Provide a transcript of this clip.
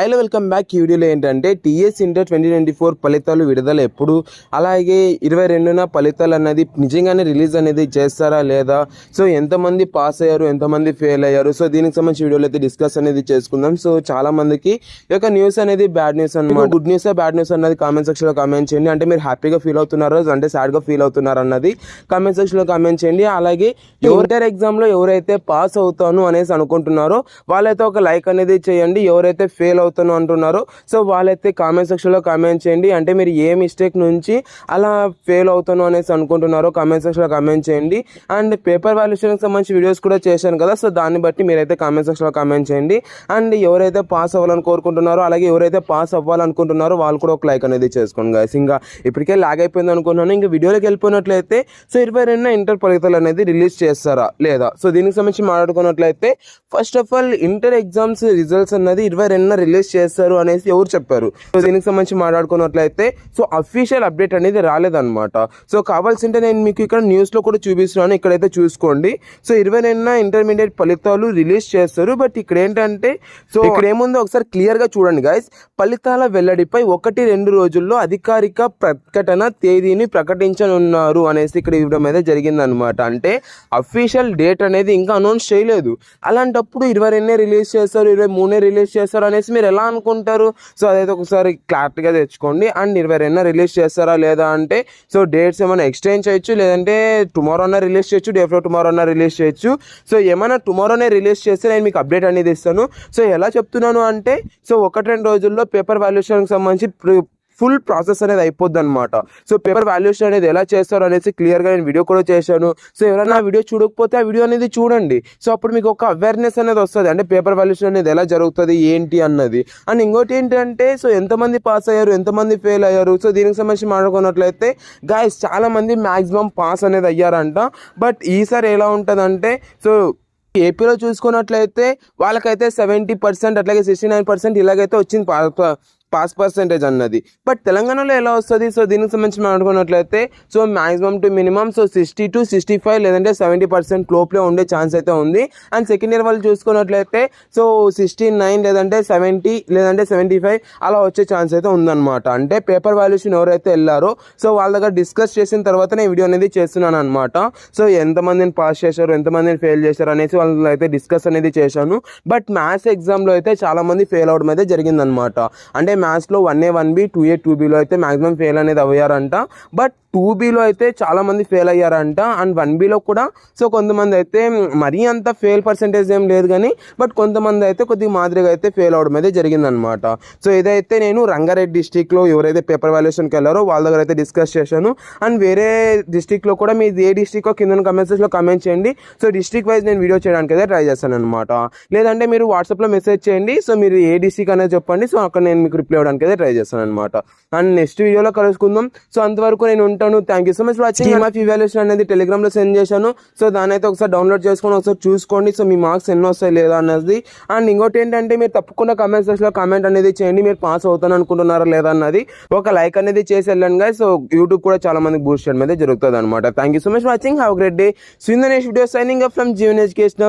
Hello welcome back. ఈ వీడియోలో ఏంటంటే టీఎస్ ఇంటర్ 2024 ఫలితాలు విడుదల ఎప్పుడు, అలాగే 22న ఫలితాలు అన్నది నిజంగానే రిలీజ్ అనేది చేస్తారా లేదా, సో ఎంతమంది పాస్ అయ్యారు, ఎంతమంది ఫెయిల్ అయ్యారు, సో దీనికి సంబంధించి వీడియోలో అయితే డిస్కస్ అనేది చేసుకుందాం. సో చాలా మందికి ఈ యొక్క న్యూస్ అనేది బ్యాడ్ న్యూస్ అన్నమాట. గుడ్ న్యూస్ బ్యాడ్ న్యూస్ అన్నది కామెంట్ సెక్షన్ లో కామెంట్ చేయండి. అంటే మీరు హ్యాపీగా ఫీల్ అవుతున్నారో అంటే సాడ్ గా ఫీల్ అవుతున్నారు అన్నది కామెంట్ సెక్షన్ లో కామెంట్ చేయండి. అలాగే ఇంటర్ ఎగ్జామ్ లో ఎవరైతే పాస్ అవుతాను అనేసి అనుకుంటున్నారో వాళ్ళైతే ఒక లైక్ అనేది చేయండి. ఎవరైతే ఫెయిల్ అవుతాను అంటున్నారు సో వాళ్ళైతే కామెంట్ సెక్షన్ లో కామెంట్ చేయండి. అంటే మీరు ఏ మిస్టేక్ నుంచి అలా ఫెయిల్ అవుతాను అనేసి అనుకుంటున్నారో కామెంట్ సెక్షన్ లో కామెంట్ చేయండి. అండ్ పేపర్ వాల్యుయేషన్ సంబంధించి వీడియోస్ కూడా చేశాను కదా, సో దాన్ని బట్టి మీరైతే కామెంట్ సెక్షన్ లో కామెంట్ చేయండి. అండ్ ఎవరైతే పాస్ అవ్వాలని కోరుకుంటున్నారో అలాగే ఎవరైతే పాస్ అవ్వాలనుకుంటున్నారో వాళ్ళు కూడా ఒక లైక్ అనేది చేసుకోండి గైస్. ఇంకా ఇప్పటికే లాగ్ అయిపోయింది అనుకున్నాను. ఇంకా వీడియోలోకి వెళ్ళిపోయినట్లయితే సో 22న ఇంటర్ ఫలితాలు అనేది రిలీజ్ చేస్తారా లేదా, సో దీనికి సంబంధించి మాట్లాడుకున్నట్లయితే first of all inter exams results అన్నది 22న రిలీజ్ చేస్తారు అనేసి ఎవరు చెప్పారు. సో దీనికి సంబంధించి మాట్లాడుకున్నట్లయితే సో అఫీషియల్ అప్డేట్ అనేది రాలేదన్నమాట. సో కావాల్సింటే నేను మీకు ఇక్కడ న్యూస్ లో కూడా చూపిస్తున్నాను, ఇక్కడైతే చూసుకోండి. సో 22న ఇంటర్మీడియట్ ఫలితాలు రిలీజ్ చేస్తారు. బట్ ఇక్కడ ఏంటంటే సో ఇక్కడ ఏముందో ఒకసారి క్లియర్ గా చూడండి గైస్. ఫలితాల వెల్లడిపై 1-2 రోజుల్లో అధికారిక ప్రకటన తేదీని ప్రకటించనున్నారు అనేసి ఇక్కడ ఇవ్వడం అయితే జరిగిందనమాట. అంటే అఫీషియల్ డేట్ అనేది ఇంకా అనౌన్స్ చేయలేదు. అలాంటప్పుడు 22నే రిలీజ్ చేస్తారు, 23నే రిలీజ్ చేస్తారు అనేసి మీరు ఎలా అనుకుంటారు? సో అదైతే ఒకసారి క్లారిటీగా తెచ్చుకోండి. అండ్ 22న రిలీజ్ చేస్తారా లేదా అంటే సో డేట్స్ ఏమైనా ఎక్స్టెండ్ చేయొచ్చు, లేదంటే టుమారో అన్న రిలీజ్ చేయొచ్చు, డే ఆఫ్టర్ టుమారో అన్న రిలీజ్ చేయొచ్చు. సో ఏమైనా టుమారోనే రిలీజ్ చేస్తే నేను మీకు అప్డేట్ అనేది ఇస్తాను. సో ఎలా చెప్తున్నాను అంటే సో 1-2 రోజుల్లో పేపర్ వాల్యుయేషన్కి సంబంధించి ఫుల్ ప్రాసెస్ అనేది అయిపోద్ది అనమాట. సో పేపర్ వాల్యుయేషన్ అనేది ఎలా చేస్తారు అనేసి క్లియర్గా నేను వీడియో కూడా చేశాను. సో ఎవరైనా వీడియో చూడకపోతే ఆ వీడియో అనేది చూడండి. సో అప్పుడు మీకు ఒక అవేర్నెస్ అనేది వస్తుంది, అంటే పేపర్ వాల్యుయేషన్ అనేది ఎలా జరుగుతుంది ఏంటి అన్నది. అండ్ ఇంకోటి ఏంటంటే సో ఎంతమంది పాస్ అయ్యారు, ఎంతమంది ఫెయిల్ అయ్యారు, సో దీనికి సంబంధించి మాట్లాడుకున్నట్లయితే గాయస్ చాలా మంది మ్యాక్సిమం పాస్ అనేది అయ్యారంట. బట్ ఈసారి ఎలా ఉంటుందంటే సో ఏపీలో చూసుకున్నట్లయితే వాళ్ళకైతే 70% అట్లాగే 69% ఇలాగైతే వచ్చింది పాస్ పర్సెంటేజ్ అన్నది. బట్ తెలంగాణలో ఎలా వస్తుంది? సో దీనికి సంబంధించి మాట్లాడుకున్నట్లయితే so maximum to minimum so 60-65 లేదంటే 70% లోపలే ఉండే ఛాన్స్ అయితే ఉంది. అండ్ సెకండ్ ఇయర్ వాళ్ళు చూసుకున్నట్లయితే సో 69 లేదంటే 70 లేదంటే 75 అలా వచ్చే ఛాన్స్ అయితే ఉందన్నమాట. అంటే పేపర్ వాల్యుయేషన్ ఎవరైతే వెళ్ళారో సో వాళ్ళ దగ్గర డిస్కస్ చేసిన తర్వాత నేను వీడియో అనేది చేస్తున్నాను అనమాట. సో ఎంతమందిని పాస్ చేశారు, ఎంతమందిని ఫెయిల్ చేశారు అనేసి వాళ్ళు అయితే డిస్కస్ అనేది చేశాను. బట్ మ్యాథ్స్ ఎగ్జామ్లో అయితే చాలా మంది ఫెయిల్ అవడం అయితే జరిగిందనమాట. అంటే మ్యాథ్స్లో 1A 1B 2A 2Bలో అయితే మాక్సిమం ఫెయిల్ అనేది అయ్యారంట. బట్ 2Bలో అయితే చాలా మంది ఫెయిల్ అయ్యారంట. అండ్ 1Bలో కూడా సో కొంతమంది అయితే మరీ అంత ఫెయిల్ పర్సెంటేజ్ ఏం లేదు కానీ బట్ కొంతమంది అయితే కొద్దిగా మాదిరిగా అయితే ఫెయిల్ అవడం అయితే జరిగిందనమాట. సో ఇదైతే నేను రంగారెడ్డి డిస్టిక్లో ఎవరైతే పేపర్ వాల్యుయేషన్కి వెళ్ళారో వాళ్ళ దగ్గర అయితే డిస్కస్ చేశాను. అండ్ వేరే డిస్టిక్లో కూడా మీది ఏ డిస్టిక్ కింద కమెంట్స్లో కమెంట్ చేయండి. సో డిస్టిక్ వైజ్ నేను వీడియో చేయడానికి అయితే ట్రై చేస్తాను అనమాట. లేదంటే మీరు వాట్సాప్లో మెసేజ్ చేయండి. సో మీరు ఏ డిస్టిక్ అనేది చెప్పండి, సో అక్కడ నేను మీకు రిప్లై ఇవ్వడానికి అయితే ట్రై చేస్తాను అనమాట. అండ్ నెక్స్ట్ వీడియోలో కలుసుకుందాం. సో అంతవరకు నేను ఉంటాను. Thank you so much for watching. Scheme of evaluation అనేది టెలిగ్రామ్లో సెండ్ చేశాను. సో దాని అయితే ఒకసారి డౌన్లోడ్ చేసుకొని ఒకసారి చూసుకోండి. సో మీ మార్క్స్ ఎన్ని వస్తాయి లేదా అన్నది. అండ్ ఇంకోటి ఏంటంటే మీరు తప్పకుండా కామెంట్ సెక్షన్లో కామెంట్ అనేది చేయండి, మీరు పాస్ అవుతాను అనుకుంటున్నారా లేదా అన్నది. ఒక లైక్ అనేది చేసి వెళ్ళండి guys. సో యూట్యూబ్ కూడా చాలా మందికి బూస్ట్ చేయడం అయితే జరుగుతుంది అనమాట. Thank you so much for watching. Have great day. See you in the next video. Signing up from Jeevan education.